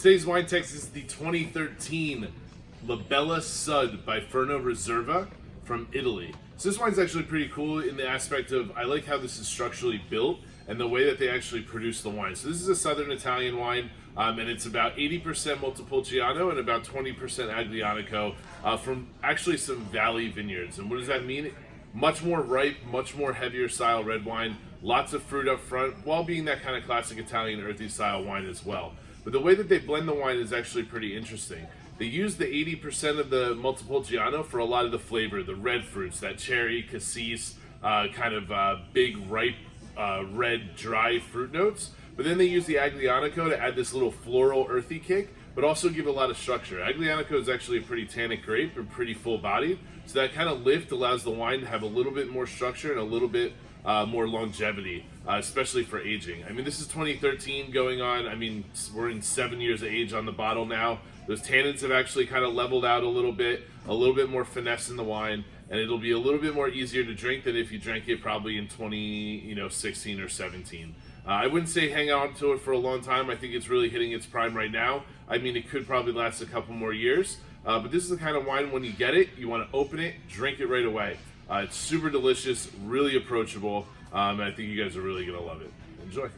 Today's wine text is the 2013 Labella Sud Biferno Riserva from Italy. So this wine's actually pretty cool in the aspect of, I like how this is structurally built and the way that they actually produce the wine. So this is a Southern Italian wine, and it's about 80% Montepulciano and about 20% Aglianico from actually some valley vineyards. And what does that mean? Much more ripe, much more heavier style red wine, lots of fruit up front, while being that kind of classic Italian earthy style wine as well. But the way that they blend the wine is actually pretty interesting. They use the 80% of the Montepulciano for a lot of the flavor, the red fruits, that cherry, cassis, kind of big, ripe, red, dry fruit notes. But then they use the Aglianico to add this little floral, earthy kick, but also give a lot of structure. Aglianico is actually a pretty tannic grape and pretty full-bodied, so that kind of lift allows the wine to have a little bit more structure and a little bit more longevity, especially for aging. I mean, this is 2013 going on. I mean, we're in 7 years of age on the bottle now. Those tannins have actually kind of leveled out a little bit more finesse in the wine, and it'll be a little bit more easier to drink than if you drank it probably in 2016 or 17. I wouldn't say hang on to it for a long time. I think it's really hitting its prime right now. I mean, it could probably last a couple more years, but this is the kind of wine, when you get it, you want to open it, drink it right away. It's super delicious, really approachable, and I think you guys are really going to love it. Enjoy.